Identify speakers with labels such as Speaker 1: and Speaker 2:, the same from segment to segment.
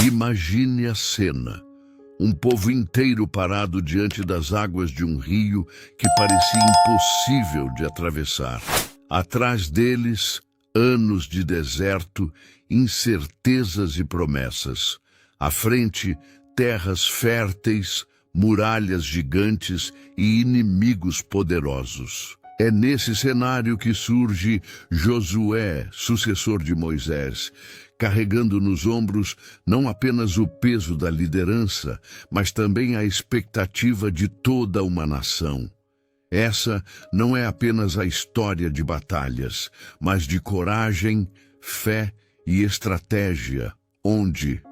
Speaker 1: Imagine a cena. Um povo inteiro parado diante das águas de um rio que parecia impossível de atravessar. Atrás deles, anos de deserto, incertezas e promessas. À frente, terras férteis, muralhas gigantes e inimigos poderosos. É nesse cenário que surge Josué, sucessor de Moisés, carregando nos ombros não apenas o peso da liderança, mas também a expectativa de toda uma nação. Essa não é apenas a história de batalhas, mas de coragem, fé e estratégia, onde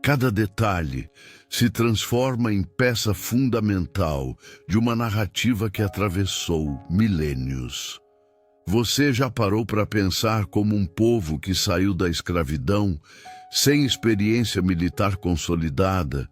Speaker 1: cada detalhe se transforma em peça fundamental de uma narrativa que atravessou milênios. Você já parou para pensar como um povo que saiu da escravidão, sem experiência militar consolidada,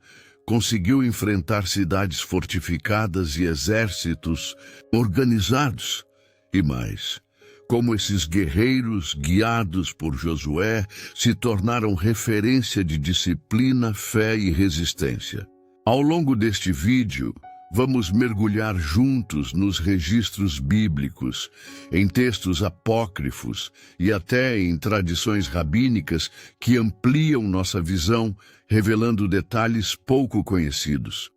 Speaker 1: conseguiu enfrentar cidades fortificadas e exércitos organizados? E mais, como esses guerreiros, guiados por Josué, se tornaram referência de disciplina, fé e resistência. Ao longo deste vídeo, vamos mergulhar juntos nos registros bíblicos, em textos apócrifos e até em tradições rabínicas que ampliam nossa visão, revelando detalhes pouco conhecidos.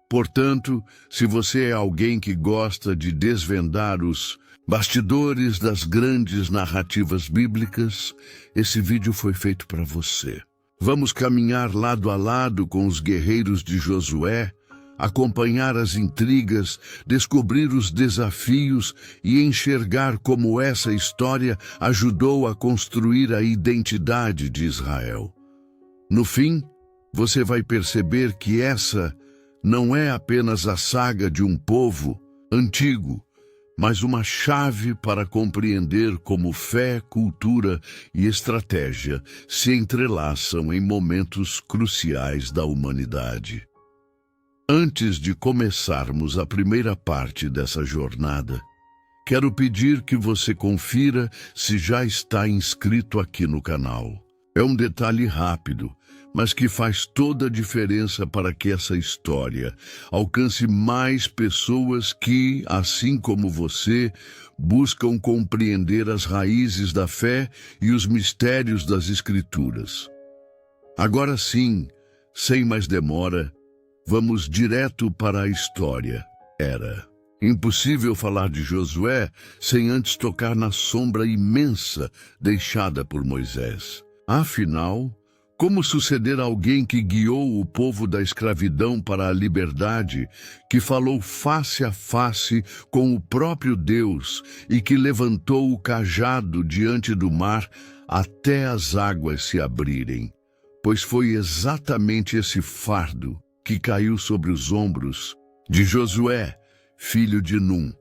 Speaker 1: Portanto, se você é alguém que gosta de desvendar os bastidores das grandes narrativas bíblicas, esse vídeo foi feito para você. Vamos caminhar lado a lado com os guerreiros de Josué, acompanhar as intrigas, descobrir os desafios e enxergar como essa história ajudou a construir a identidade de Israel. No fim, você vai perceber que essa não é apenas a saga de um povo antigo, mas uma chave para compreender como fé, cultura e estratégia se entrelaçam em momentos cruciais da humanidade. Antes de começarmos a primeira parte dessa jornada, quero pedir que você confira se já está inscrito aqui no canal. É um detalhe rápido, mas que faz toda a diferença para que essa história alcance mais pessoas que, assim como você, buscam compreender as raízes da fé e os mistérios das Escrituras. Agora sim, sem mais demora, vamos direto para a história. Era impossível falar de Josué sem antes tocar na sombra imensa deixada por Moisés. Afinal, como suceder a alguém que guiou o povo da escravidão para a liberdade, que falou face a face com o próprio Deus e que levantou o cajado diante do mar até as águas se abrirem? Pois foi exatamente esse fardo que caiu sobre os ombros de Josué, filho de Num.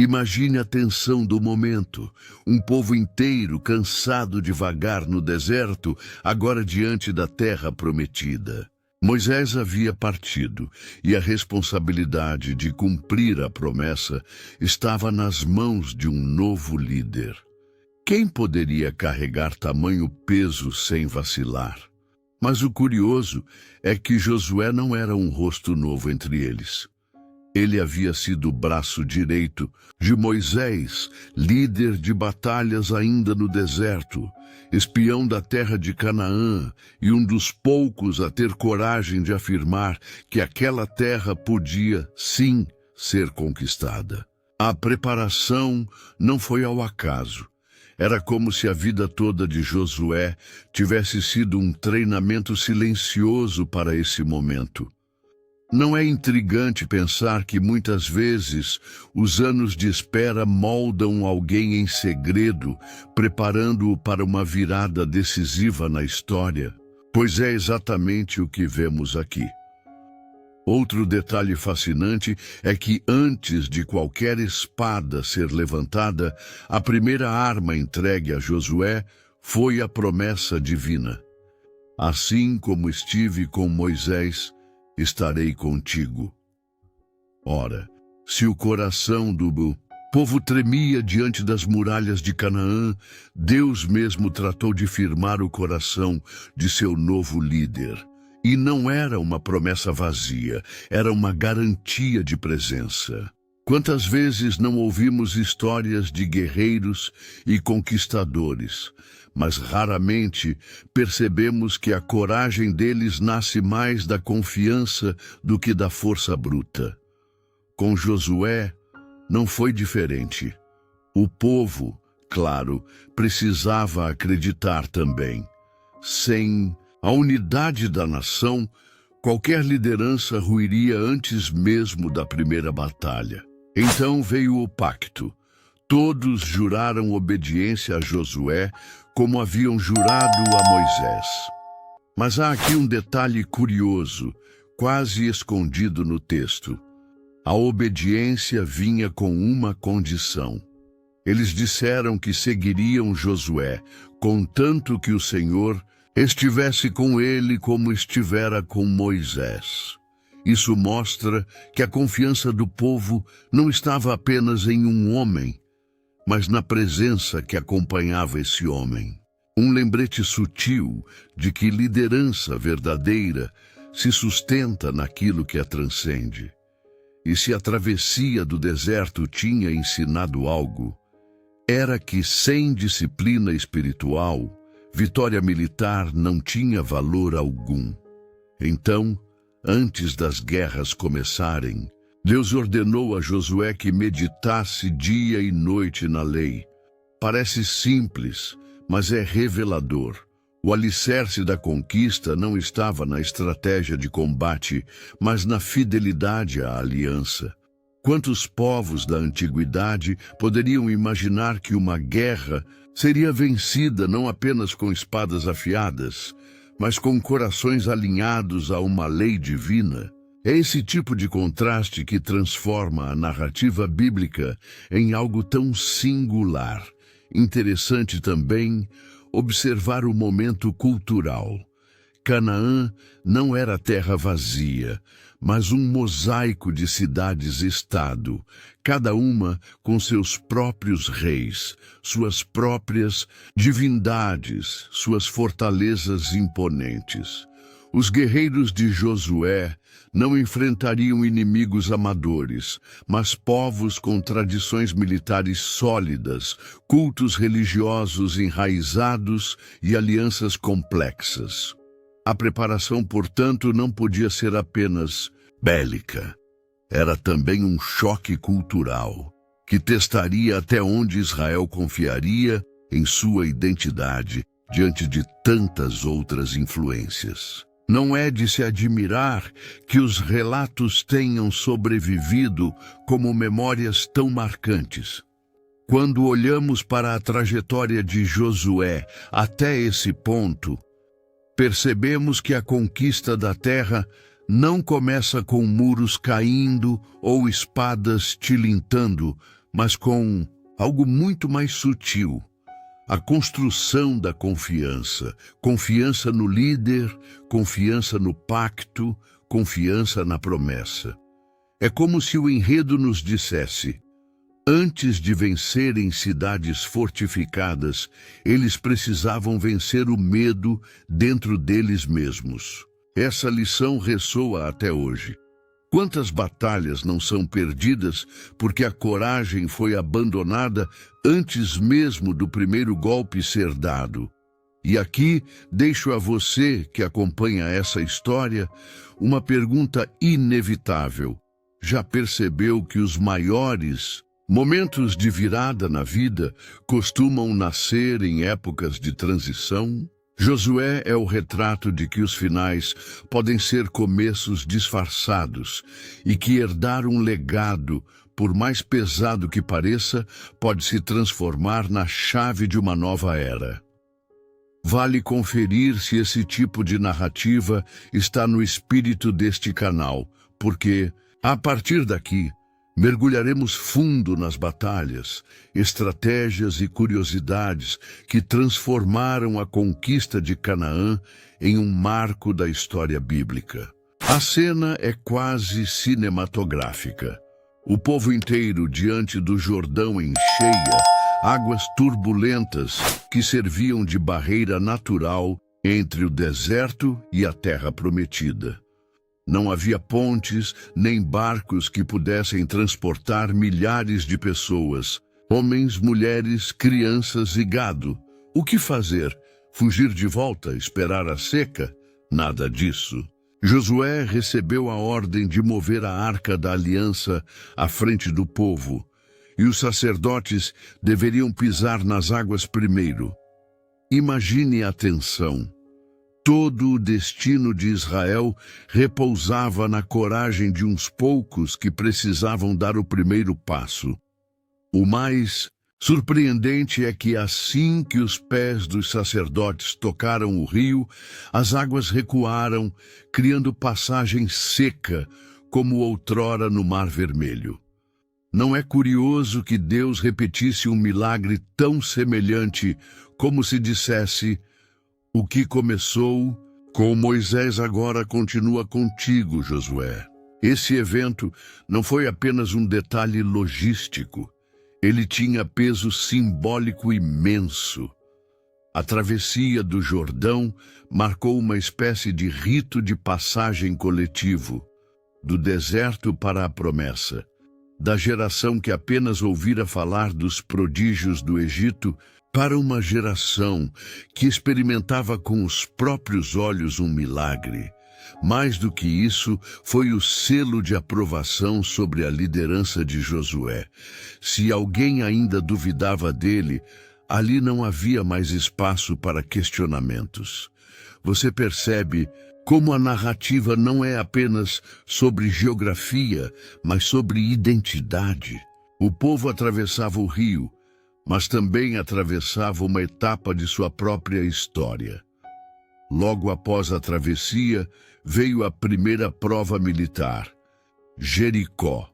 Speaker 1: Imagine a tensão do momento, um povo inteiro cansado de vagar no deserto, agora diante da terra prometida. Moisés havia partido e a responsabilidade de cumprir a promessa estava nas mãos de um novo líder. Quem poderia carregar tamanho peso sem vacilar? Mas o curioso é que Josué não era um rosto novo entre eles. Ele havia sido o braço direito de Moisés, líder de batalhas ainda no deserto, espião da terra de Canaã e um dos poucos a ter coragem de afirmar que aquela terra podia, sim, ser conquistada. A preparação não foi ao acaso. Era como se a vida toda de Josué tivesse sido um treinamento silencioso para esse momento. Não é intrigante pensar que muitas vezes os anos de espera moldam alguém em segredo, preparando-o para uma virada decisiva na história? Pois é exatamente o que vemos aqui. Outro detalhe fascinante é que antes de qualquer espada ser levantada, a primeira arma entregue a Josué foi a promessa divina. Assim como estive com Moisés, estarei contigo. Ora, se o coração do povo tremia diante das muralhas de Canaã, Deus mesmo tratou de firmar o coração de seu novo líder. E não era uma promessa vazia, era uma garantia de presença. Quantas vezes não ouvimos histórias de guerreiros e conquistadores, mas raramente percebemos que a coragem deles nasce mais da confiança do que da força bruta. Com Josué, não foi diferente. O povo, claro, precisava acreditar também. Sem a unidade da nação, qualquer liderança ruiria antes mesmo da primeira batalha. Então veio o pacto. Todos juraram obediência a Josué, como haviam jurado a Moisés. Mas há aqui um detalhe curioso, quase escondido no texto. A obediência vinha com uma condição. Eles disseram que seguiriam Josué, contanto que o Senhor estivesse com ele como estivera com Moisés. Isso mostra que a confiança do povo não estava apenas em um homem, mas na presença que acompanhava esse homem. Um lembrete sutil de que liderança verdadeira se sustenta naquilo que a transcende. E se a travessia do deserto tinha ensinado algo, era que sem disciplina espiritual, vitória militar não tinha valor algum. Então, antes das guerras começarem, Deus ordenou a Josué que meditasse dia e noite na lei. Parece simples, mas é revelador. O alicerce da conquista não estava na estratégia de combate, mas na fidelidade à aliança. Quantos povos da antiguidade poderiam imaginar que uma guerra seria vencida não apenas com espadas afiadas, mas com corações alinhados a uma lei divina? É esse tipo de contraste que transforma a narrativa bíblica em algo tão singular. Interessante também observar o momento cultural. Canaã não era terra vazia, mas um mosaico de cidades-estado, cada uma com seus próprios reis, suas próprias divindades, suas fortalezas imponentes. Os guerreiros de Josué não enfrentariam inimigos amadores, mas povos com tradições militares sólidas, cultos religiosos enraizados e alianças complexas. A preparação, portanto, não podia ser apenas bélica. Era também um choque cultural, que testaria até onde Israel confiaria em sua identidade diante de tantas outras influências. Não é de se admirar que os relatos tenham sobrevivido como memórias tão marcantes. Quando olhamos para a trajetória de Josué até esse ponto, percebemos que a conquista da terra não começa com muros caindo ou espadas tilintando, mas com algo muito mais sutil. A construção da confiança. Confiança no líder, confiança no pacto, confiança na promessa. É como se o enredo nos dissesse: antes de vencerem cidades fortificadas, eles precisavam vencer o medo dentro deles mesmos. Essa lição ressoa até hoje. Quantas batalhas não são perdidas porque a coragem foi abandonada antes mesmo do primeiro golpe ser dado? E aqui deixo a você que acompanha essa história uma pergunta inevitável. Já percebeu que os maiores momentos de virada na vida costumam nascer em épocas de transição? Josué é o retrato de que os finais podem ser começos disfarçados e que herdar um legado, por mais pesado que pareça, pode se transformar na chave de uma nova era. Vale conferir se esse tipo de narrativa está no espírito deste canal, porque, a partir daqui, mergulharemos fundo nas batalhas, estratégias e curiosidades que transformaram a conquista de Canaã em um marco da história bíblica. A cena é quase cinematográfica. O povo inteiro diante do Jordão em cheia, águas turbulentas que serviam de barreira natural entre o deserto e a terra prometida. Não havia pontes nem barcos que pudessem transportar milhares de pessoas, homens, mulheres, crianças e gado. O que fazer? Fugir de volta, esperar a seca? Nada disso. Josué recebeu a ordem de mover a arca da aliança à frente do povo, e os sacerdotes deveriam pisar nas águas primeiro. Imagine a tensão. Todo o destino de Israel repousava na coragem de uns poucos que precisavam dar o primeiro passo. O mais surpreendente é que assim que os pés dos sacerdotes tocaram o rio, as águas recuaram, criando passagem seca, como outrora no Mar Vermelho. Não é curioso que Deus repetisse um milagre tão semelhante, como se dissesse: o que começou com Moisés agora continua contigo, Josué. Esse evento não foi apenas um detalhe logístico. Ele tinha peso simbólico imenso. A travessia do Jordão marcou uma espécie de rito de passagem coletivo, do deserto para a promessa, da geração que apenas ouvira falar dos prodígios do Egito para uma geração que experimentava com os próprios olhos um milagre. Mais do que isso, foi o selo de aprovação sobre a liderança de Josué. Se alguém ainda duvidava dele, ali não havia mais espaço para questionamentos. Você percebe como a narrativa não é apenas sobre geografia, mas sobre identidade. O povo atravessava o rio, mas também atravessava uma etapa de sua própria história. Logo após a travessia, veio a primeira prova militar, Jericó.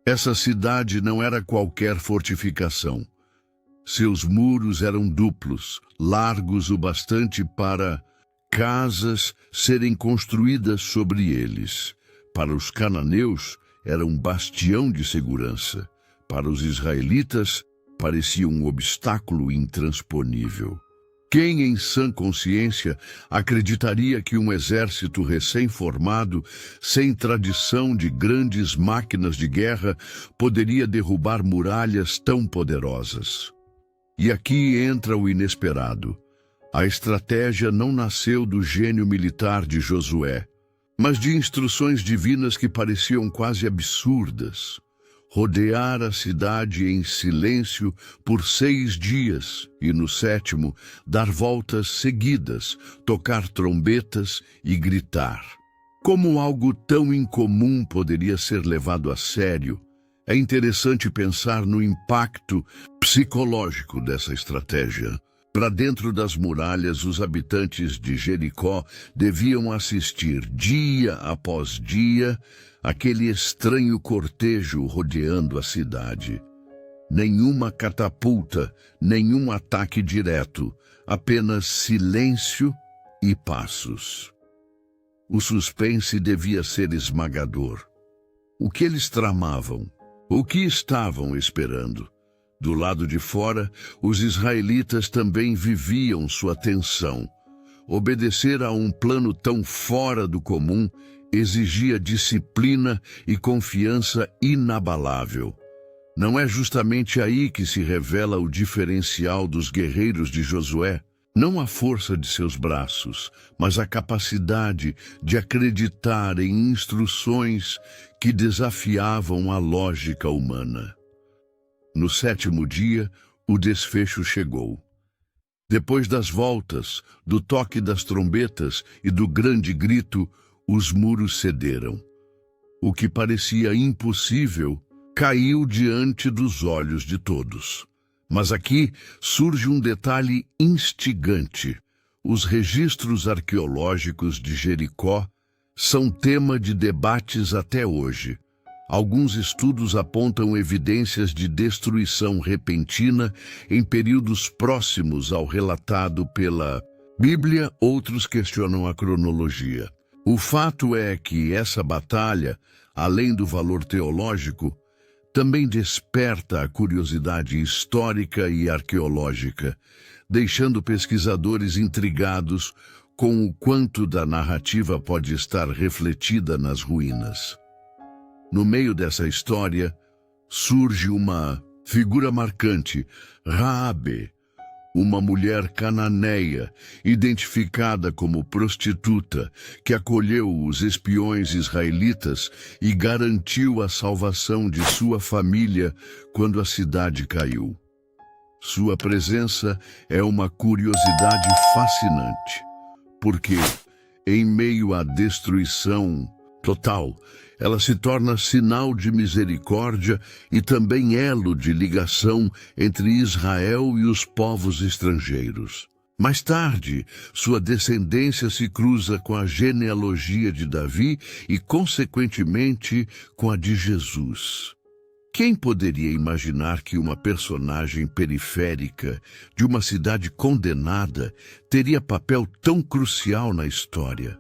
Speaker 1: Essa cidade não era qualquer fortificação. Seus muros eram duplos, largos o bastante para casas serem construídas sobre eles. Para os cananeus, era um bastião de segurança. Para os israelitas, parecia um obstáculo intransponível. Quem, em sã consciência, acreditaria que um exército recém-formado, sem tradição de grandes máquinas de guerra, poderia derrubar muralhas tão poderosas? E aqui entra o inesperado. A estratégia não nasceu do gênio militar de Josué, mas de instruções divinas que pareciam quase absurdas. Rodear a cidade em silêncio por 6 dias e, no 7º, dar voltas seguidas, tocar trombetas e gritar. Como algo tão incomum poderia ser levado a sério? É interessante pensar no impacto psicológico dessa estratégia. Para dentro das muralhas, os habitantes de Jericó deviam assistir, dia após dia, aquele estranho cortejo rodeando a cidade. Nenhuma catapulta, nenhum ataque direto, apenas silêncio e passos. O suspense devia ser esmagador. O que eles tramavam? O que estavam esperando? Do lado de fora, os israelitas também viviam sua tensão. Obedecer a um plano tão fora do comum exigia disciplina e confiança inabalável. Não é justamente aí que se revela o diferencial dos guerreiros de Josué? Não a força de seus braços, mas a capacidade de acreditar em instruções que desafiavam a lógica humana. No 7º dia, o desfecho chegou. Depois das voltas, do toque das trombetas e do grande grito, os muros cederam. O que parecia impossível caiu diante dos olhos de todos. Mas aqui surge um detalhe instigante. Os registros arqueológicos de Jericó são tema de debates até hoje. Alguns estudos apontam evidências de destruição repentina em períodos próximos ao relatado pela Bíblia, outros questionam a cronologia. O fato é que essa batalha, além do valor teológico, também desperta a curiosidade histórica e arqueológica. deixando pesquisadores intrigados com o quanto da narrativa pode estar refletida nas ruínas. No meio dessa história, surge uma figura marcante, Raabe, uma mulher cananeia, identificada como prostituta, que acolheu os espiões israelitas e garantiu a salvação de sua família quando a cidade caiu. Sua presença é uma curiosidade fascinante, porque, em meio à destruição total, ela se torna sinal de misericórdia e também elo de ligação entre Israel e os povos estrangeiros. Mais tarde, sua descendência se cruza com a genealogia de Davi e, consequentemente, com a de Jesus. Quem poderia imaginar que uma personagem periférica de uma cidade condenada teria papel tão crucial na história?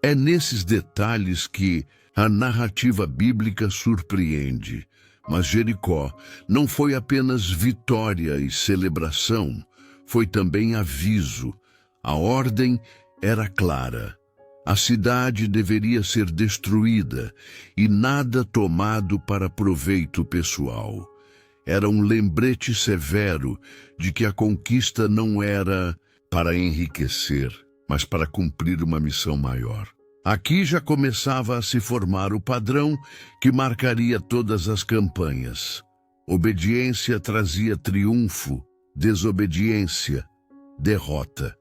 Speaker 1: É nesses detalhes que a narrativa bíblica surpreende, mas Jericó não foi apenas vitória e celebração, foi também aviso. A ordem era clara. A cidade deveria ser destruída e nada tomado para proveito pessoal. Era um lembrete severo de que a conquista não era para enriquecer, mas para cumprir uma missão maior. Aqui já começava a se formar o padrão que marcaria todas as campanhas. Obediência trazia triunfo, desobediência, derrota.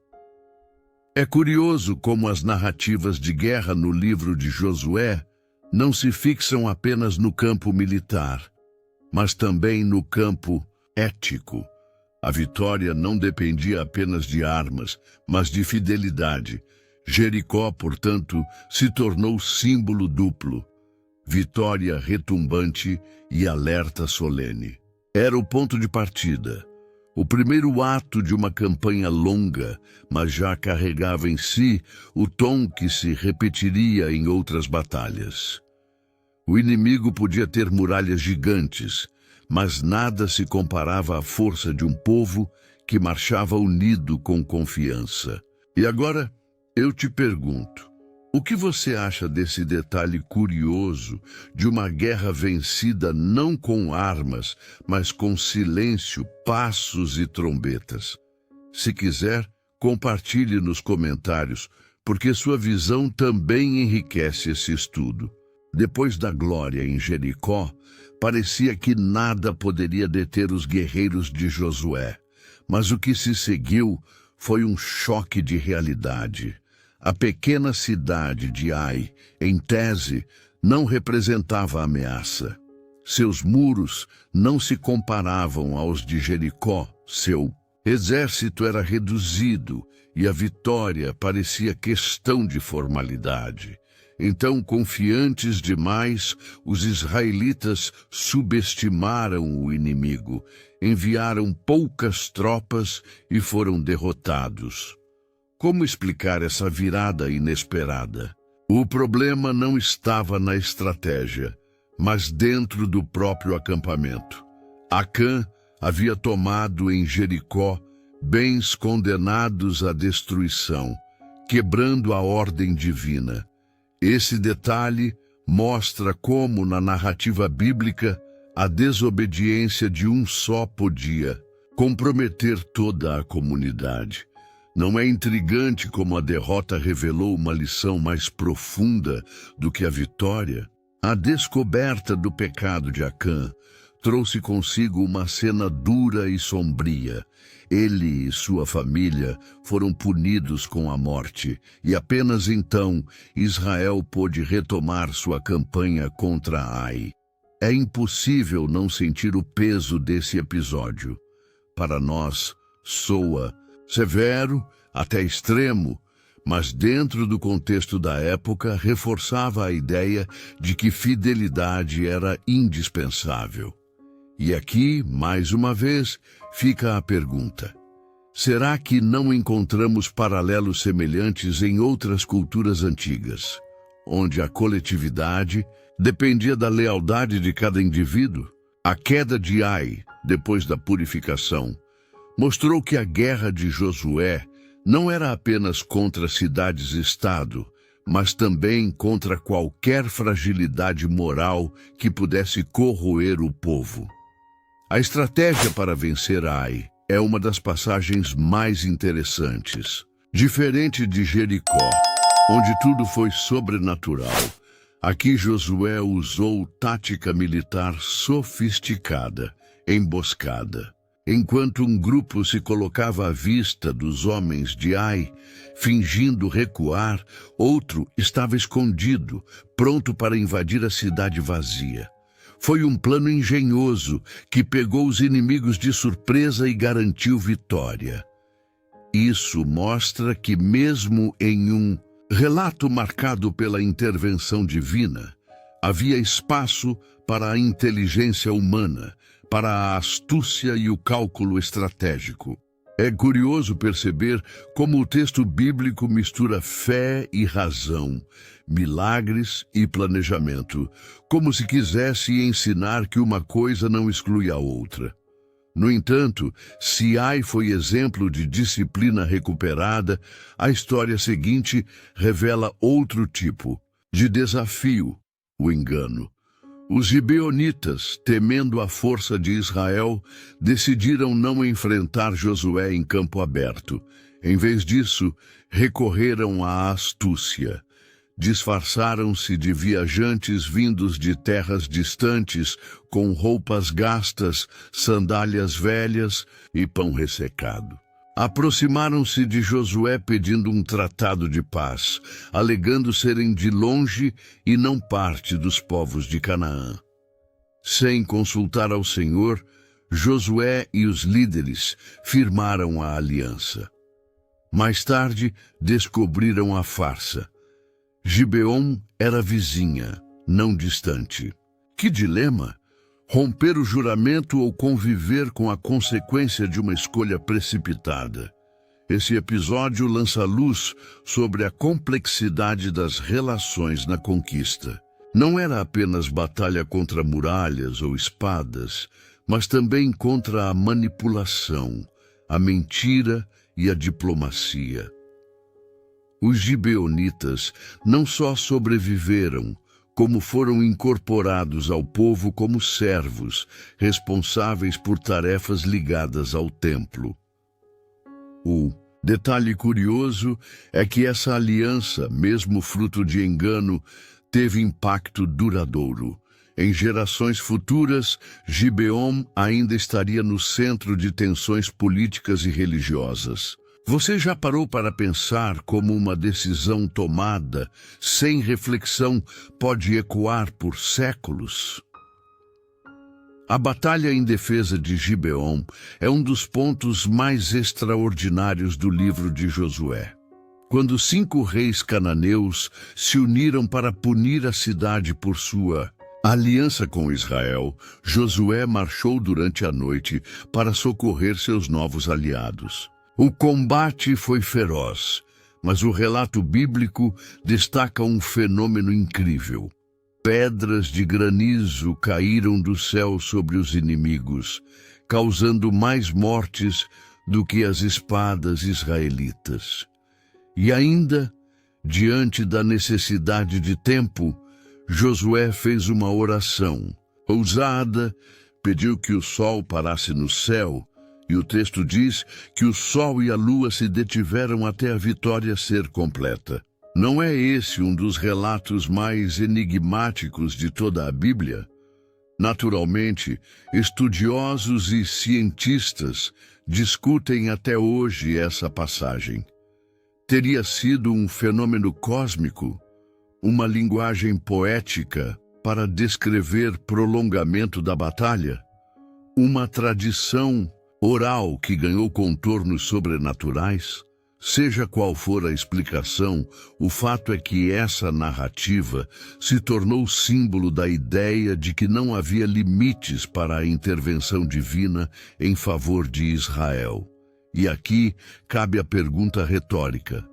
Speaker 1: É curioso como as narrativas de guerra no livro de Josué não se fixam apenas no campo militar, mas também no campo ético. A vitória não dependia apenas de armas, mas de fidelidade. Jericó, portanto, se tornou símbolo duplo: vitória retumbante e alerta solene. Era o ponto de partida, o primeiro ato de uma campanha longa, mas já carregava em si o tom que se repetiria em outras batalhas. O inimigo podia ter muralhas gigantes, mas nada se comparava à força de um povo que marchava unido com confiança. E agora, eu te pergunto, o que você acha desse detalhe curioso de uma guerra vencida não com armas, mas com silêncio, passos e trombetas? Se quiser, compartilhe nos comentários, porque sua visão também enriquece esse estudo. Depois da glória em Jericó, parecia que nada poderia deter os guerreiros de Josué, mas o que se seguiu foi um choque de realidade. A pequena cidade de Ai, em tese, não representava ameaça. Seus muros não se comparavam aos de Jericó, seu exército era reduzido e a vitória parecia questão de formalidade. Então, confiantes demais, os israelitas subestimaram o inimigo, enviaram poucas tropas e foram derrotados. Como explicar essa virada inesperada? O problema não estava na estratégia, mas dentro do próprio acampamento. Acã havia tomado em Jericó bens condenados à destruição, quebrando a ordem divina. Esse detalhe mostra como, na narrativa bíblica, a desobediência de um só podia comprometer toda a comunidade. Não é intrigante como a derrota revelou uma lição mais profunda do que a vitória? A descoberta do pecado de Acã trouxe consigo uma cena dura e sombria. Ele e sua família foram punidos com a morte, e apenas então Israel pôde retomar sua campanha contra Ai. É impossível não sentir o peso desse episódio. Para nós, soa severo, até extremo, mas dentro do contexto da época reforçava a ideia de que fidelidade era indispensável. E aqui, mais uma vez, fica a pergunta: será que não encontramos paralelos semelhantes em outras culturas antigas, onde a coletividade dependia da lealdade de cada indivíduo? A queda de Ai, depois da purificação, Mostrou que a guerra de Josué não era apenas contra cidades-estado, mas também contra qualquer fragilidade moral que pudesse corroer o povo. A estratégia para vencer Ai é uma das passagens mais interessantes. Diferente de Jericó, onde tudo foi sobrenatural, aqui Josué usou tática militar sofisticada, emboscada. Enquanto um grupo se colocava à vista dos homens de Ai, fingindo recuar, outro estava escondido, pronto para invadir a cidade vazia. Foi um plano engenhoso que pegou os inimigos de surpresa e garantiu vitória. Isso mostra que mesmo em um relato marcado pela intervenção divina, havia espaço para a inteligência humana, para a astúcia e o cálculo estratégico. É curioso perceber como o texto bíblico mistura fé e razão, milagres e planejamento, como se quisesse ensinar que uma coisa não exclui a outra. No entanto, se Ai foi exemplo de disciplina recuperada, a história seguinte revela outro tipo de desafio, o engano. Os gibeonitas, temendo a força de Israel, decidiram não enfrentar Josué em campo aberto. Em vez disso, recorreram à astúcia. Disfarçaram-se de viajantes vindos de terras distantes, com roupas gastas, sandálias velhas e pão ressecado. Aproximaram-se de Josué pedindo um tratado de paz, alegando serem de longe e não parte dos povos de Canaã. Sem consultar ao Senhor, Josué e os líderes firmaram a aliança. Mais tarde, descobriram a farsa. Gibeon era vizinha, não distante. Que dilema! Romper o juramento ou conviver com a consequência de uma escolha precipitada. Esse episódio lança luz sobre a complexidade das relações na conquista. Não era apenas batalha contra muralhas ou espadas, mas também contra a manipulação, a mentira e a diplomacia. Os gibeonitas não só sobreviveram, como foram incorporados ao povo como servos, responsáveis por tarefas ligadas ao templo. O detalhe curioso é que essa aliança, mesmo fruto de engano, teve impacto duradouro. Em gerações futuras, Gibeon ainda estaria no centro de tensões políticas e religiosas. Você já parou para pensar como uma decisão tomada, sem reflexão, pode ecoar por séculos? A batalha em defesa de Gibeon é um dos pontos mais extraordinários do livro de Josué. Quando 5 reis cananeus se uniram para punir a cidade por sua aliança com Israel, Josué marchou durante a noite para socorrer seus novos aliados. O combate foi feroz, mas o relato bíblico destaca um fenômeno incrível. Pedras de granizo caíram do céu sobre os inimigos, causando mais mortes do que as espadas israelitas. E ainda, diante da necessidade de tempo, Josué fez uma oração ousada, pediu que o sol parasse no céu. E o texto diz que o sol e a lua se detiveram até a vitória ser completa. Não é esse um dos relatos mais enigmáticos de toda a Bíblia? Naturalmente, estudiosos e cientistas discutem até hoje essa passagem. Teria sido um fenômeno cósmico, uma linguagem poética para descrever prolongamento da batalha, uma tradição oral que ganhou contornos sobrenaturais? Seja qual for a explicação, o fato é que essa narrativa se tornou símbolo da ideia de que não havia limites para a intervenção divina em favor de Israel. E aqui cabe a pergunta retórica: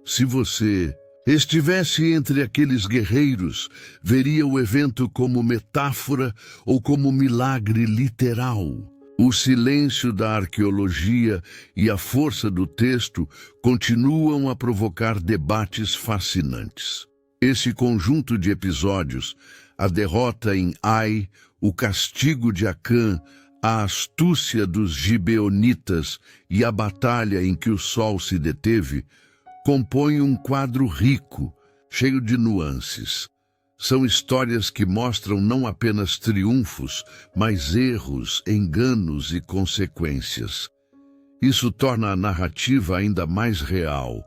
Speaker 1: se você estivesse entre aqueles guerreiros, veria o evento como metáfora ou como milagre literal? O silêncio da arqueologia e a força do texto continuam a provocar debates fascinantes. Esse conjunto de episódios, a derrota em Ai, o castigo de Acã, a astúcia dos gibeonitas e a batalha em que o sol se deteve, compõem um quadro rico, cheio de nuances. São histórias que mostram não apenas triunfos, mas erros, enganos e consequências. Isso torna a narrativa ainda mais real,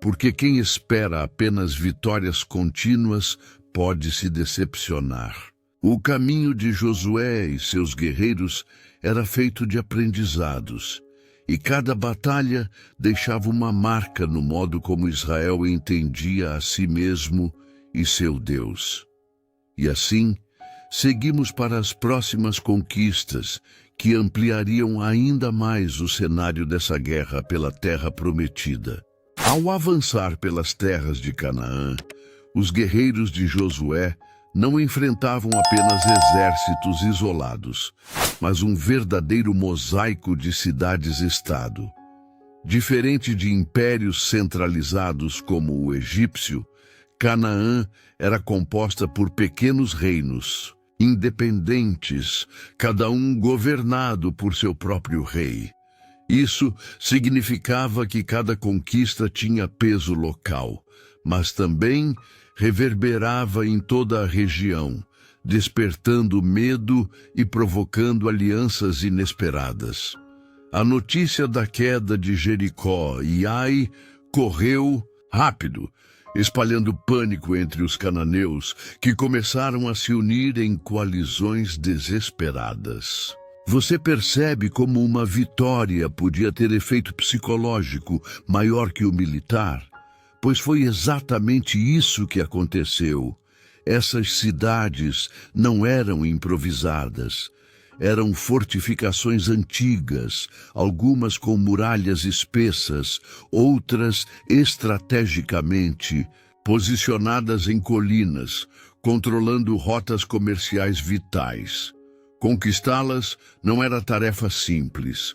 Speaker 1: porque quem espera apenas vitórias contínuas pode se decepcionar. O caminho de Josué e seus guerreiros era feito de aprendizados, e cada batalha deixava uma marca no modo como Israel entendia a si mesmo e seu Deus. E assim, seguimos para as próximas conquistas, que ampliariam ainda mais o cenário dessa guerra pela terra prometida. Ao avançar pelas terras de Canaã, os guerreiros de Josué não enfrentavam apenas exércitos isolados, mas um verdadeiro mosaico de cidades-estado. Diferente de impérios centralizados como o egípcio, Canaã era composta por pequenos reinos, independentes, cada um governado por seu próprio rei. Isso significava que cada conquista tinha peso local, mas também reverberava em toda a região, despertando medo e provocando alianças inesperadas. A notícia da queda de Jericó e Ai correu rápido, espalhando pânico entre os cananeus, que começaram a se unir em coalizões desesperadas. Você percebe como uma vitória podia ter efeito psicológico maior que o militar? Pois foi exatamente isso que aconteceu. Essas cidades não eram improvisadas. Eram fortificações antigas, algumas com muralhas espessas, outras estrategicamente posicionadas em colinas, controlando rotas comerciais vitais. Conquistá-las não era tarefa simples.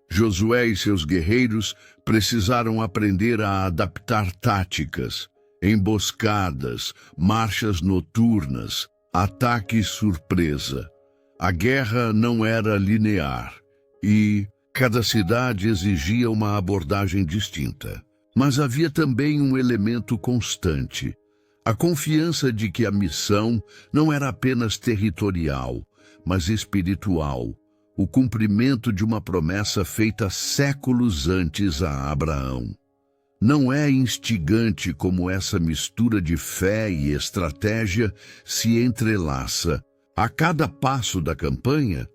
Speaker 1: Josué e seus guerreiros precisaram aprender a adaptar táticas, emboscadas, marchas noturnas, ataque surpresa. A guerra não era linear e cada cidade exigia uma abordagem distinta. Mas havia também um elemento constante: a confiança de que a missão não era apenas territorial, mas espiritual, o cumprimento de uma promessa feita séculos antes a Abraão. Não é instigante como essa mistura de fé e estratégia se entrelaça a cada passo da campanha?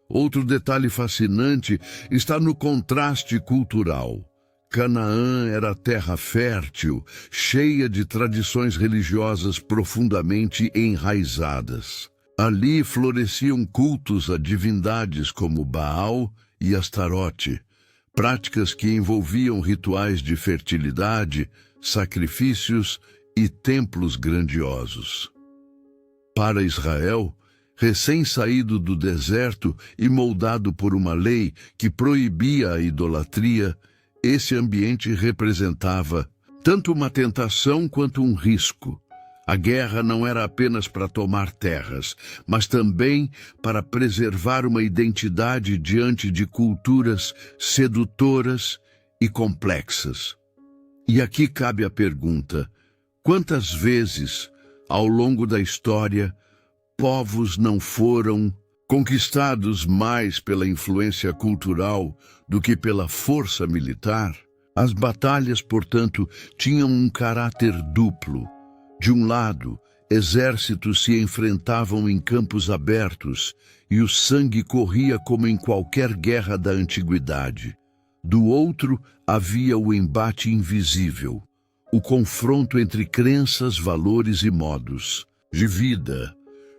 Speaker 1: Outro detalhe fascinante está no contraste cultural. Canaã era terra fértil, cheia de tradições religiosas profundamente enraizadas. Ali floresciam cultos a divindades como Baal e Astarote, práticas que envolviam rituais de fertilidade, sacrifícios e templos grandiosos. Para Israel, recém-saído do deserto e moldado por uma lei que proibia a idolatria, esse ambiente representava tanto uma tentação quanto um risco. A guerra não era apenas para tomar terras, mas também para preservar uma identidade diante de culturas sedutoras e complexas. E aqui cabe a pergunta: quantas vezes, ao longo da história, povos não foram conquistados mais pela influência cultural do que pela força militar? As batalhas, portanto, tinham um caráter duplo. De um lado, exércitos se enfrentavam em campos abertos e o sangue corria como em qualquer guerra da antiguidade. Do outro, havia o embate invisível, o confronto entre crenças, valores e modos de vida.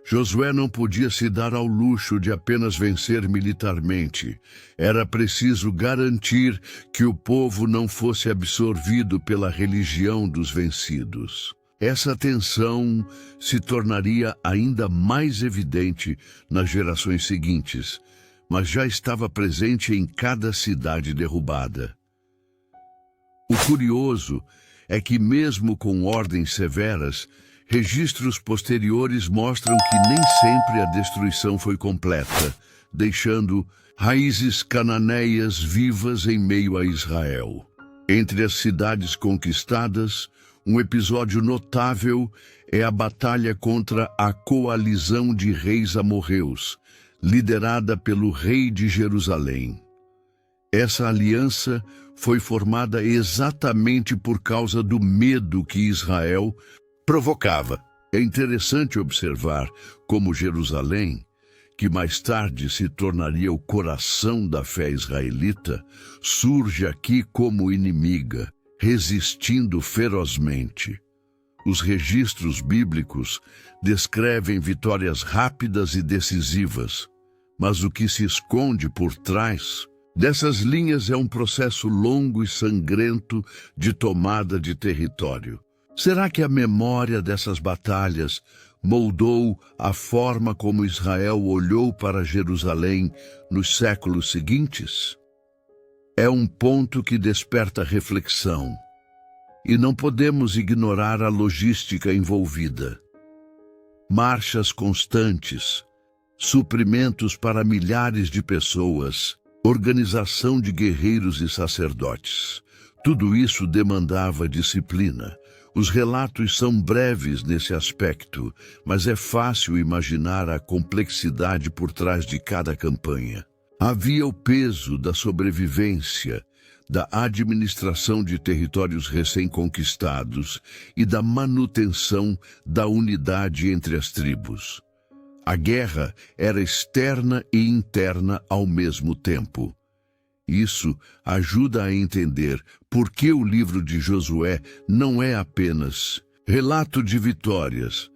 Speaker 1: Josué não podia se dar ao luxo de apenas vencer militarmente. Era preciso garantir que o povo não fosse absorvido pela religião dos vencidos. Essa tensão se tornaria ainda mais evidente nas gerações seguintes, mas já estava presente em cada cidade derrubada. O curioso é que, mesmo com ordens severas, registros posteriores mostram que nem sempre a destruição foi completa, deixando raízes cananeias vivas em meio a Israel. Entre as cidades conquistadas, um episódio notável é a batalha contra a coalizão de reis amorreus, liderada pelo rei de Jerusalém. Essa aliança foi formada exatamente por causa do medo que Israel provocava. É interessante observar como Jerusalém, que mais tarde se tornaria o coração da fé israelita, surge aqui como inimiga, resistindo ferozmente. Os registros bíblicos descrevem vitórias rápidas e decisivas, mas o que se esconde por trás dessas linhas é um processo longo e sangrento de tomada de território. Será que a memória dessas batalhas moldou a forma como Israel olhou para Jerusalém nos séculos seguintes? É um ponto que desperta reflexão, e não podemos ignorar a logística envolvida. Marchas constantes, suprimentos para milhares de pessoas, organização de guerreiros e sacerdotes. Tudo isso demandava disciplina. Os relatos são breves nesse aspecto, mas é fácil imaginar a complexidade por trás de cada campanha. Havia o peso da sobrevivência, da administração de territórios recém-conquistados e da manutenção da unidade entre as tribos. A guerra era externa e interna ao mesmo tempo. Isso ajuda a entender por que o livro de Josué não é apenas relato de vitórias,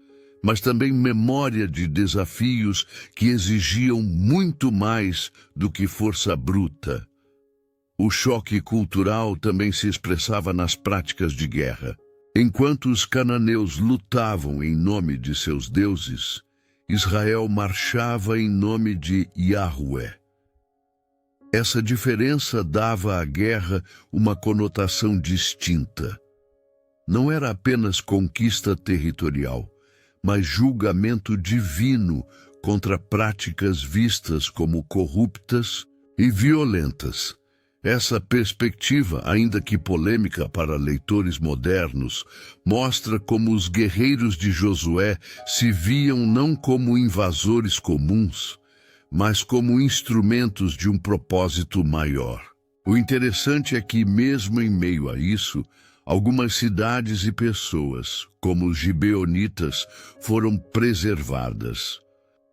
Speaker 1: mas também memória de desafios que exigiam muito mais do que força bruta. O choque cultural também se expressava nas práticas de guerra. Enquanto os cananeus lutavam em nome de seus deuses, Israel marchava em nome de Yahweh. Essa diferença dava à guerra uma conotação distinta. Não era apenas conquista territorial, mas julgamento divino contra práticas vistas como corruptas e violentas. Essa perspectiva, ainda que polêmica para leitores modernos, mostra como os guerreiros de Josué se viam não como invasores comuns, mas como instrumentos de um propósito maior. O interessante é que, mesmo em meio a isso, algumas cidades e pessoas, como os gibeonitas, foram preservadas.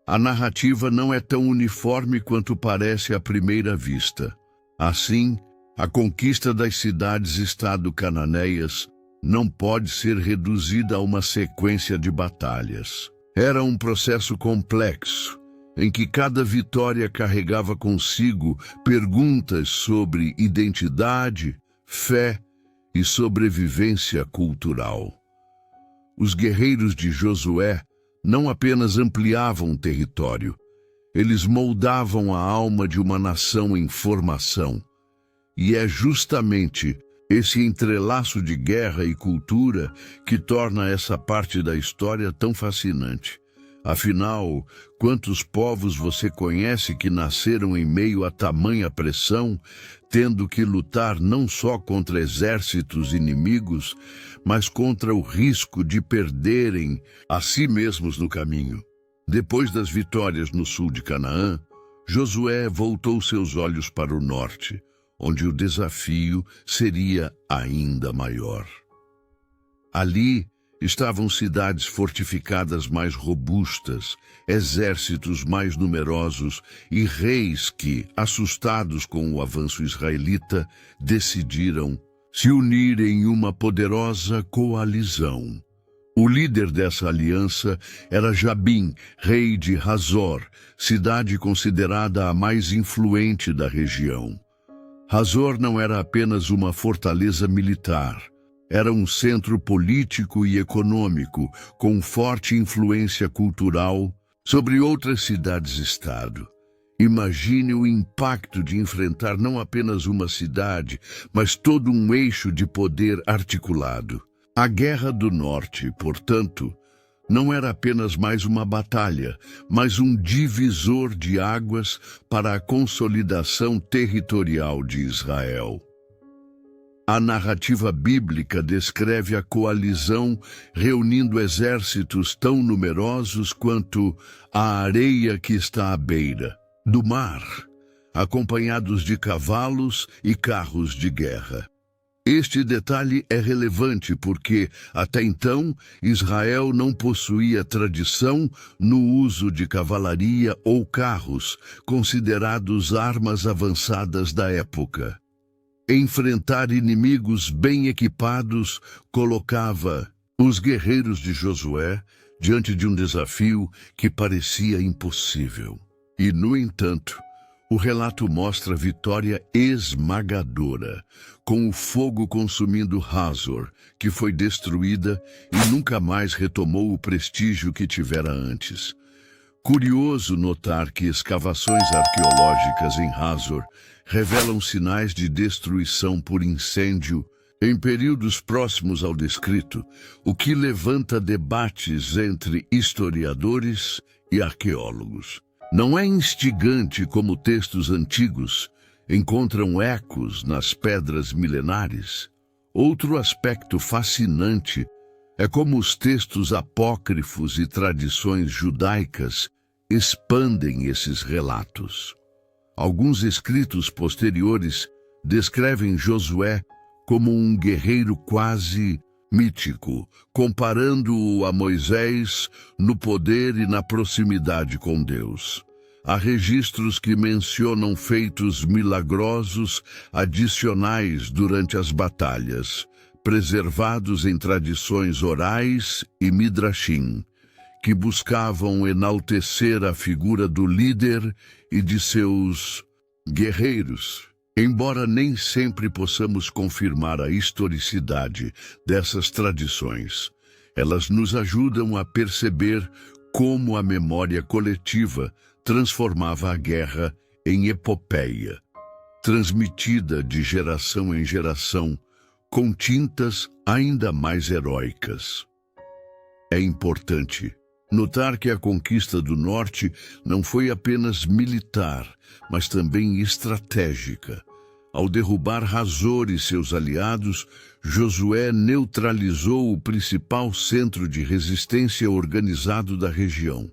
Speaker 1: A narrativa não é tão uniforme quanto parece à primeira vista. Assim, a conquista das cidades-estado cananeias não pode ser reduzida a uma sequência de batalhas. Era um processo complexo, em que cada vitória carregava consigo perguntas sobre identidade, fé e sobrevivência cultural. Os guerreiros de Josué não apenas ampliavam território, eles moldavam a alma de uma nação em formação. E é justamente esse entrelaço de guerra e cultura que torna essa parte da história tão fascinante. Afinal, quantos povos você conhece que nasceram em meio a tamanha pressão, tendo que lutar não só contra exércitos inimigos, mas contra o risco de perderem a si mesmos no caminho? Depois das vitórias no sul de Canaã, Josué voltou seus olhos para o norte, onde o desafio seria ainda maior. Ali estavam cidades fortificadas mais robustas, exércitos mais numerosos e reis que, assustados com o avanço israelita, decidiram se unir em uma poderosa coalizão. O líder dessa aliança era Jabim, rei de Hazor, cidade considerada a mais influente da região. Hazor não era apenas uma fortaleza militar. Era um centro político e econômico, com forte influência cultural sobre outras cidades-estado. Imagine o impacto de enfrentar não apenas uma cidade, mas todo um eixo de poder articulado. A Guerra do Norte, portanto, não era apenas mais uma batalha, mas um divisor de águas para a consolidação territorial de Israel. A narrativa bíblica descreve a coalizão reunindo exércitos tão numerosos quanto a areia que está à beira do mar, acompanhados de cavalos e carros de guerra. Este detalhe é relevante porque, até então, Israel não possuía tradição no uso de cavalaria ou carros, considerados armas avançadas da época. Enfrentar inimigos bem equipados colocava os guerreiros de Josué diante de um desafio que parecia impossível. E, no entanto, o relato mostra vitória esmagadora, com o fogo consumindo Hazor, que foi destruída e nunca mais retomou o prestígio que tivera antes. Curioso notar que escavações arqueológicas em Hazor revelam sinais de destruição por incêndio em períodos próximos ao descrito, o que levanta debates entre historiadores e arqueólogos. Não é instigante como textos antigos encontram ecos nas pedras milenares? Outro aspecto fascinante é como os textos apócrifos e tradições judaicas expandem esses relatos. Alguns escritos posteriores descrevem Josué como um guerreiro quase mítico, comparando-o a Moisés no poder e na proximidade com Deus. Há registros que mencionam feitos milagrosos adicionais durante as batalhas, preservados em tradições orais e midrashim, que buscavam enaltecer a figura do líder e de seus guerreiros. Embora nem sempre possamos confirmar a historicidade dessas tradições, elas nos ajudam a perceber como a memória coletiva transformava a guerra em epopeia, transmitida de geração em geração, com tintas ainda mais heróicas. É importante notar que a conquista do norte não foi apenas militar, mas também estratégica. Ao derrubar Hazor e seus aliados, Josué neutralizou o principal centro de resistência organizado da região.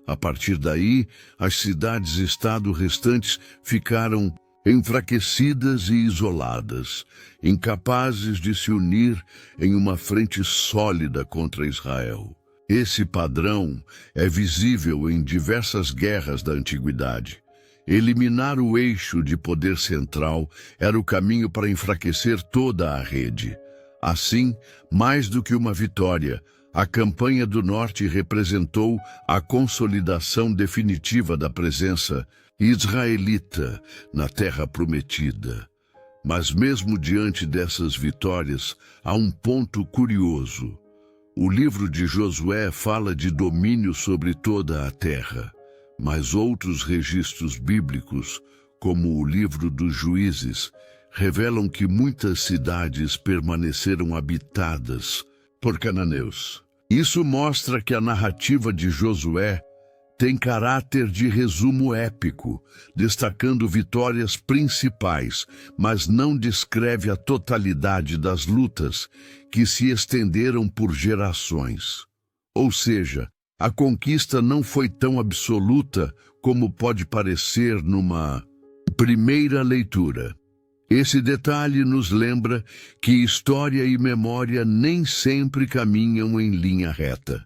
Speaker 1: A partir daí, as cidades-estado restantes ficaram enfraquecidas e isoladas, incapazes de se unir em uma frente sólida contra Israel. Esse padrão é visível em diversas guerras da antiguidade. Eliminar o eixo de poder central era o caminho para enfraquecer toda a rede. Assim, mais do que uma vitória, a campanha do norte representou a consolidação definitiva da presença israelita na terra prometida. Mas mesmo diante dessas vitórias, há um ponto curioso. O livro de Josué fala de domínio sobre toda a terra, mas outros registros bíblicos, como o livro dos Juízes, revelam que muitas cidades permaneceram habitadas por cananeus. Isso mostra que a narrativa de Josué tem caráter de resumo épico, destacando vitórias principais, mas não descreve a totalidade das lutas que se estenderam por gerações. Ou seja, a conquista não foi tão absoluta como pode parecer numa primeira leitura. Esse detalhe nos lembra que história e memória nem sempre caminham em linha reta.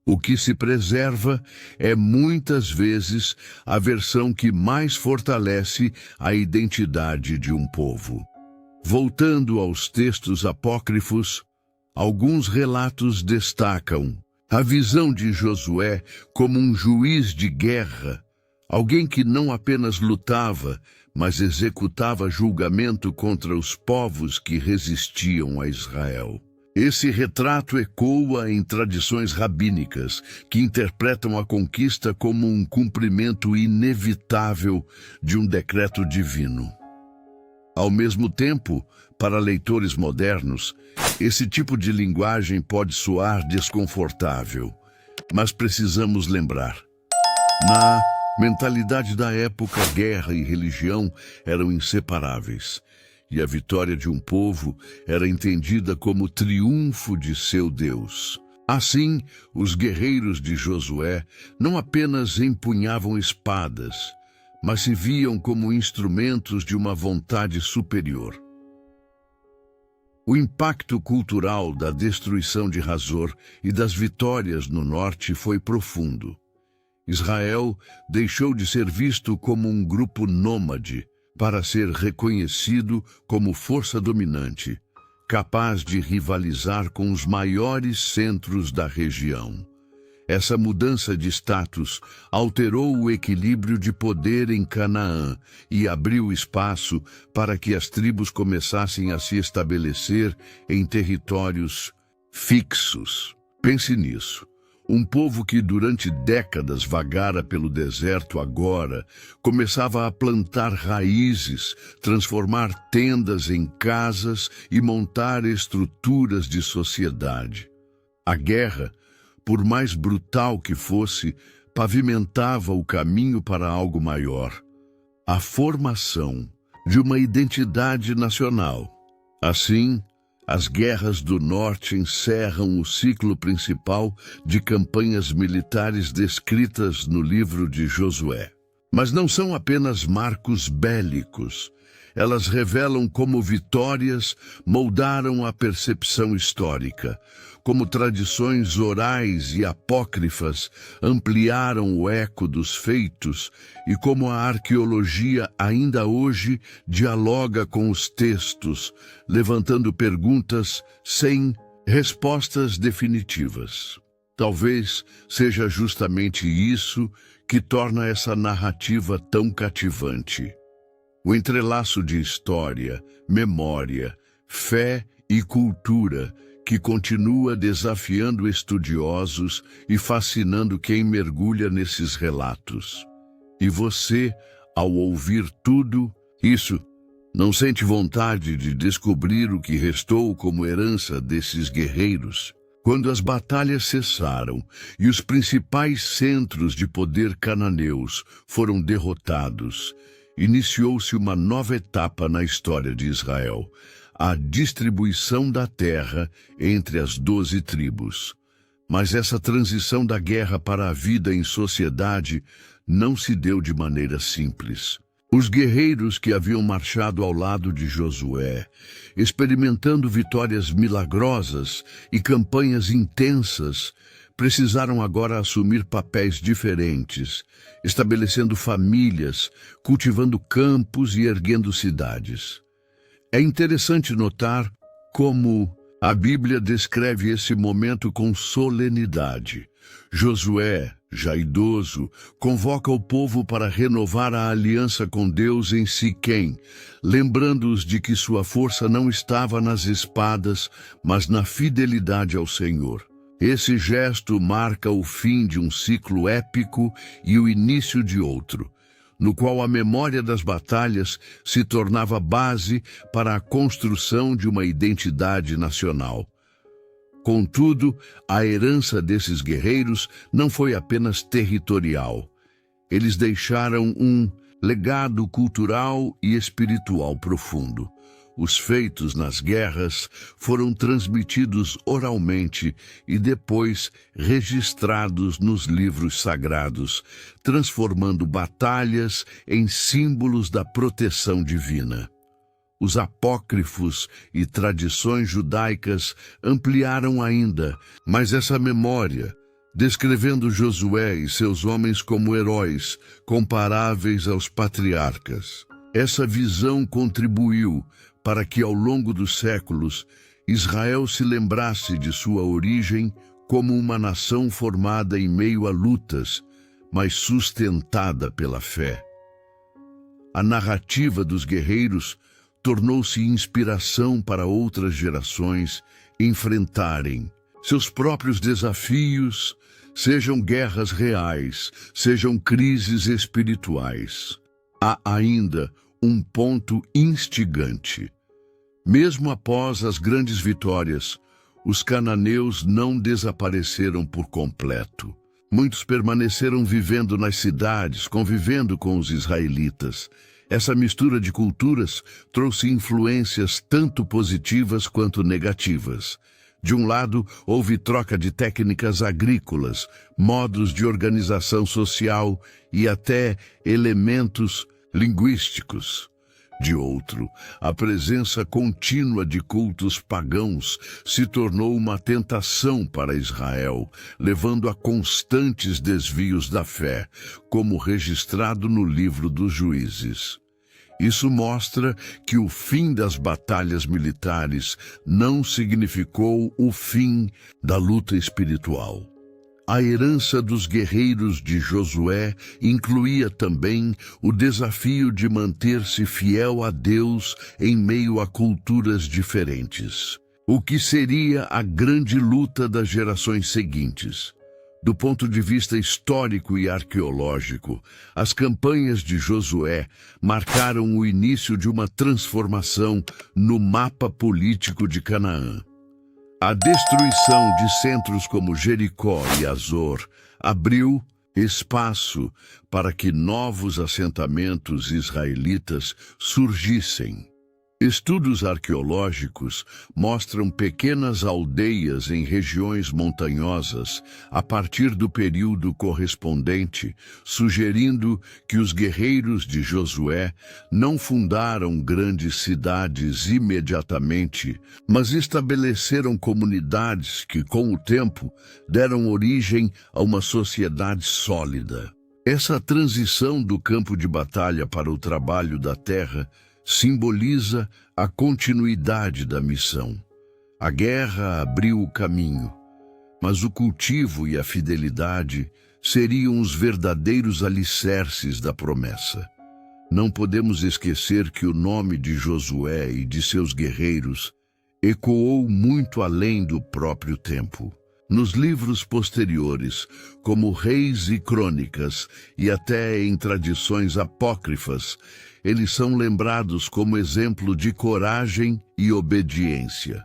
Speaker 1: O que se preserva é muitas vezes a versão que mais fortalece a identidade de um povo. Voltando aos textos apócrifos, alguns relatos destacam a visão de Josué como um juiz de guerra, alguém que não apenas lutava, mas executava julgamento contra os povos que resistiam a Israel. Esse retrato ecoa em tradições rabínicas, que interpretam a conquista como um cumprimento inevitável de um decreto divino. Ao mesmo tempo, para leitores modernos, esse tipo de linguagem pode soar desconfortável, mas precisamos lembrar. Na mentalidade da época, guerra e religião eram inseparáveis, e a vitória de um povo era entendida como triunfo de seu Deus. Assim, os guerreiros de Josué não apenas empunhavam espadas, mas se viam como instrumentos de uma vontade superior. O impacto cultural da destruição de Hazor e das vitórias no norte foi profundo. Israel deixou de ser visto como um grupo nômade para ser reconhecido como força dominante, capaz de rivalizar com os maiores centros da região. Essa mudança de status alterou o equilíbrio de poder em Canaã e abriu espaço para que as tribos começassem a se estabelecer em territórios fixos. Pense nisso. Um povo que durante décadas vagara pelo deserto agora começava a plantar raízes, transformar tendas em casas e montar estruturas de sociedade. A guerra, por mais brutal que fosse, pavimentava o caminho para algo maior, a formação de uma identidade nacional. Assim, as guerras do norte encerram o ciclo principal de campanhas militares descritas no livro de Josué. Mas não são apenas marcos bélicos. Elas revelam como vitórias moldaram a percepção histórica, como tradições orais e apócrifas ampliaram o eco dos feitos e como a arqueologia ainda hoje dialoga com os textos, levantando perguntas sem respostas definitivas. Talvez seja justamente isso que torna essa narrativa tão cativante. O entrelaço de história, memória, fé e cultura que continua desafiando estudiosos e fascinando quem mergulha nesses relatos. E você, ao ouvir tudo isso, não sente vontade de descobrir o que restou como herança desses guerreiros? Quando as batalhas cessaram e os principais centros de poder cananeus foram derrotados, iniciou-se uma nova etapa na história de Israel, a distribuição da terra entre as 12 tribos. Mas essa transição da guerra para a vida em sociedade não se deu de maneira simples. Os guerreiros que haviam marchado ao lado de Josué, experimentando vitórias milagrosas e campanhas intensas, precisaram agora assumir papéis diferentes, estabelecendo famílias, cultivando campos e erguendo cidades. É interessante notar como a Bíblia descreve esse momento com solenidade. Josué, já idoso, convoca o povo para renovar a aliança com Deus em Siquém, lembrando-os de que sua força não estava nas espadas, mas na fidelidade ao Senhor. Esse gesto marca o fim de um ciclo épico e o início de outro, no qual a memória das batalhas se tornava base para a construção de uma identidade nacional. Contudo, a herança desses guerreiros não foi apenas territorial. Eles deixaram um legado cultural e espiritual profundo. Os feitos nas guerras foram transmitidos oralmente e depois registrados nos livros sagrados, transformando batalhas em símbolos da proteção divina. Os apócrifos e tradições judaicas ampliaram ainda, mas essa memória, descrevendo Josué e seus homens como heróis, comparáveis aos patriarcas. Essa visão contribuiu para que, ao longo dos séculos, Israel se lembrasse de sua origem como uma nação formada em meio a lutas, mas sustentada pela fé. A narrativa dos guerreiros tornou-se inspiração para outras gerações, enfrentarem seus próprios desafios, sejam guerras reais, sejam crises espirituais. Há ainda um ponto instigante. Mesmo após as grandes vitórias, os cananeus não desapareceram por completo. Muitos permaneceram vivendo nas cidades, convivendo com os israelitas. Essa mistura de culturas trouxe influências tanto positivas quanto negativas. De um lado, houve troca de técnicas agrícolas, modos de organização social e até elementos linguísticos. De outro, a presença contínua de cultos pagãos se tornou uma tentação para Israel, levando a constantes desvios da fé, como registrado no livro dos Juízes. Isso mostra que o fim das batalhas militares não significou o fim da luta espiritual. A herança dos guerreiros de Josué incluía também o desafio de manter-se fiel a Deus em meio a culturas diferentes, o que seria a grande luta das gerações seguintes. Do ponto de vista histórico e arqueológico, as campanhas de Josué marcaram o início de uma transformação no mapa político de Canaã. A destruição de centros como Jericó e Azor abriu espaço para que novos assentamentos israelitas surgissem. Estudos arqueológicos mostram pequenas aldeias em regiões montanhosas a partir do período correspondente, sugerindo que os guerreiros de Josué não fundaram grandes cidades imediatamente, mas estabeleceram comunidades que, com o tempo, deram origem a uma sociedade sólida. Essa transição do campo de batalha para o trabalho da terra simboliza a continuidade da missão. A guerra abriu o caminho, mas o cultivo e a fidelidade seriam os verdadeiros alicerces da promessa. Não podemos esquecer que o nome de Josué e de seus guerreiros ecoou muito além do próprio tempo. Nos livros posteriores, como Reis e Crônicas, e até em tradições apócrifas, eles são lembrados como exemplo de coragem e obediência.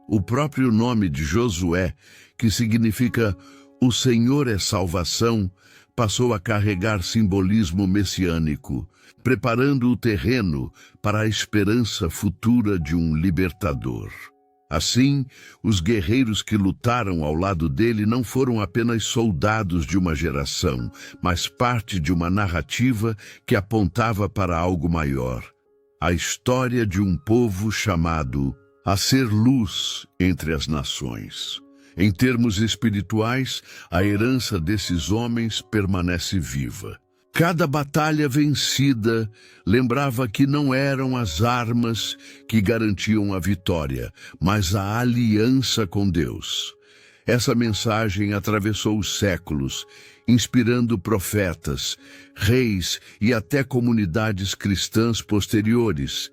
Speaker 1: O próprio nome de Josué, que significa "O Senhor é salvação", passou a carregar simbolismo messiânico, preparando o terreno para a esperança futura de um libertador. Assim, os guerreiros que lutaram ao lado dele não foram apenas soldados de uma geração, mas parte de uma narrativa que apontava para algo maior. A história de um povo chamado a ser luz entre as nações. Em termos espirituais, a herança desses homens permanece viva. Cada batalha vencida lembrava que não eram as armas que garantiam a vitória, mas a aliança com Deus. Essa mensagem atravessou os séculos, inspirando profetas, reis e até comunidades cristãs posteriores,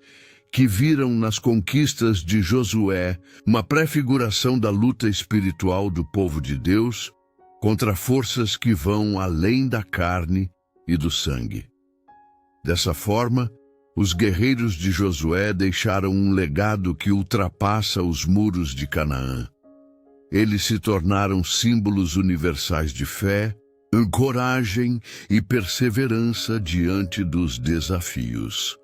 Speaker 1: que viram nas conquistas de Josué uma prefiguração da luta espiritual do povo de Deus contra forças que vão além da carne e do sangue. Dessa forma, os guerreiros de Josué deixaram um legado que ultrapassa os muros de Canaã. Eles se tornaram símbolos universais de fé, coragem e perseverança diante dos desafios.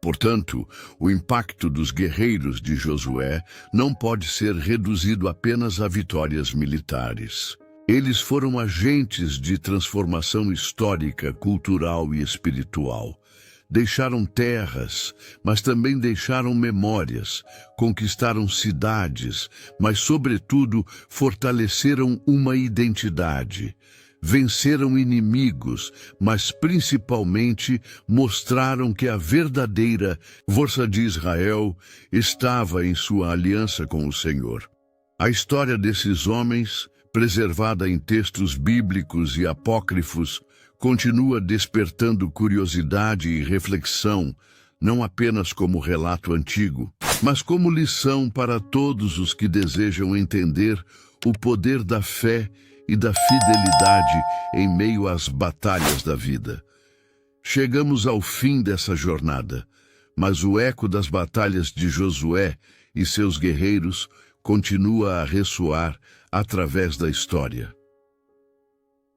Speaker 1: Portanto, o impacto dos guerreiros de Josué não pode ser reduzido apenas a vitórias militares. Eles foram agentes de transformação histórica, cultural e espiritual. Deixaram terras, mas também deixaram memórias, conquistaram cidades, mas, sobretudo, fortaleceram uma identidade. Venceram inimigos, mas principalmente mostraram que a verdadeira força de Israel estava em sua aliança com o Senhor. A história desses homens, preservada em textos bíblicos e apócrifos, continua despertando curiosidade e reflexão, não apenas como relato antigo, mas como lição para todos os que desejam entender o poder da fé e da fidelidade em meio às batalhas da vida. Chegamos ao fim dessa jornada, mas o eco das batalhas de Josué e seus guerreiros continua a ressoar através da história.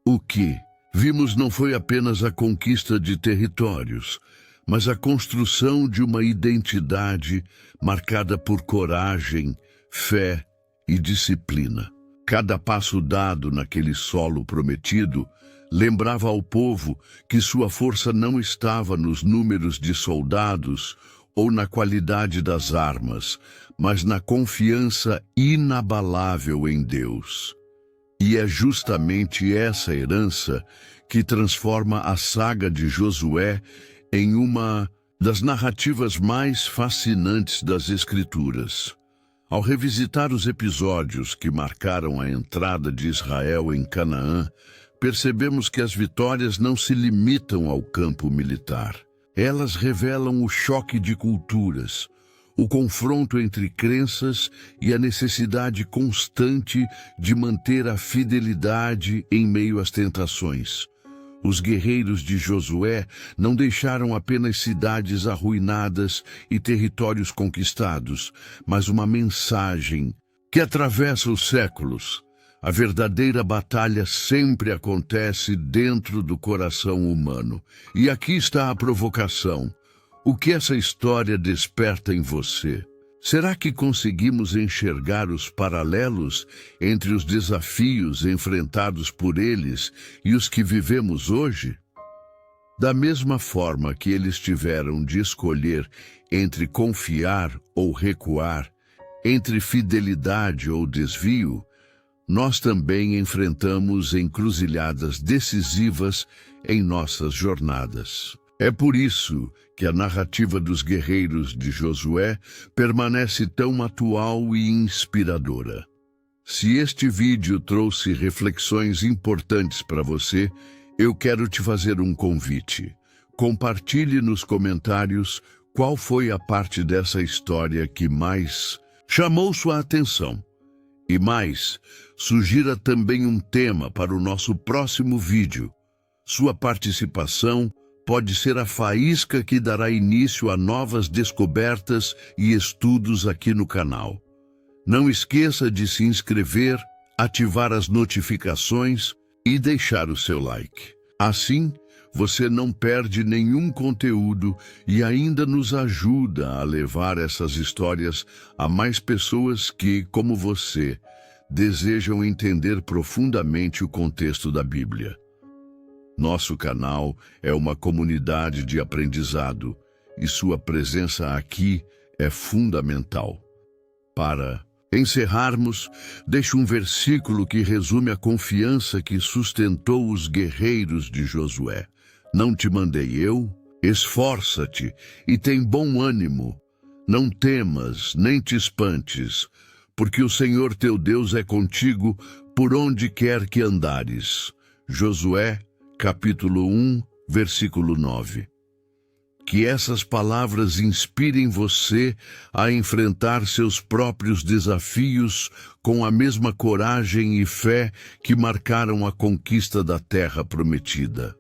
Speaker 1: O que vimos não foi apenas a conquista de territórios, mas a construção de uma identidade marcada por coragem, fé e disciplina. Cada passo dado naquele solo prometido lembrava ao povo que sua força não estava nos números de soldados ou na qualidade das armas, mas na confiança inabalável em Deus. E é justamente essa herança que transforma a saga de Josué em uma das narrativas mais fascinantes das Escrituras. Ao revisitar os episódios que marcaram a entrada de Israel em Canaã, percebemos que as vitórias não se limitam ao campo militar. Elas revelam o choque de culturas, o confronto entre crenças e a necessidade constante de manter a fidelidade em meio às tentações. Os guerreiros de Josué não deixaram apenas cidades arruinadas e territórios conquistados, mas uma mensagem que atravessa os séculos. A verdadeira batalha sempre acontece dentro do coração humano. E aqui está a provocação. O que essa história desperta em você? Será que conseguimos enxergar os paralelos entre os desafios enfrentados por eles e os que vivemos hoje? Da mesma forma que eles tiveram de escolher entre confiar ou recuar, entre fidelidade ou desvio, nós também enfrentamos encruzilhadas decisivas em nossas jornadas. É por isso que a narrativa dos guerreiros de Josué permanece tão atual e inspiradora. Se este vídeo trouxe reflexões importantes para você, eu quero te fazer um convite. Compartilhe nos comentários qual foi a parte dessa história que mais chamou sua atenção. E mais, sugira também um tema para o nosso próximo vídeo. Sua participação pode ser a faísca que dará início a novas descobertas e estudos aqui no canal. Não esqueça de se inscrever, ativar as notificações e deixar o seu like. Assim, você não perde nenhum conteúdo e ainda nos ajuda a levar essas histórias a mais pessoas que, como você, desejam entender profundamente o contexto da Bíblia. Nosso canal é uma comunidade de aprendizado e sua presença aqui é fundamental. Para encerrarmos, deixo um versículo que resume a confiança que sustentou os guerreiros de Josué. Não te mandei eu? Esforça-te e tem bom ânimo. Não temas, nem te espantes, porque o Senhor teu Deus é contigo por onde quer que andares. Josué, capítulo 1, versículo 9. Que essas palavras inspirem você a enfrentar seus próprios desafios com a mesma coragem e fé que marcaram a conquista da terra prometida.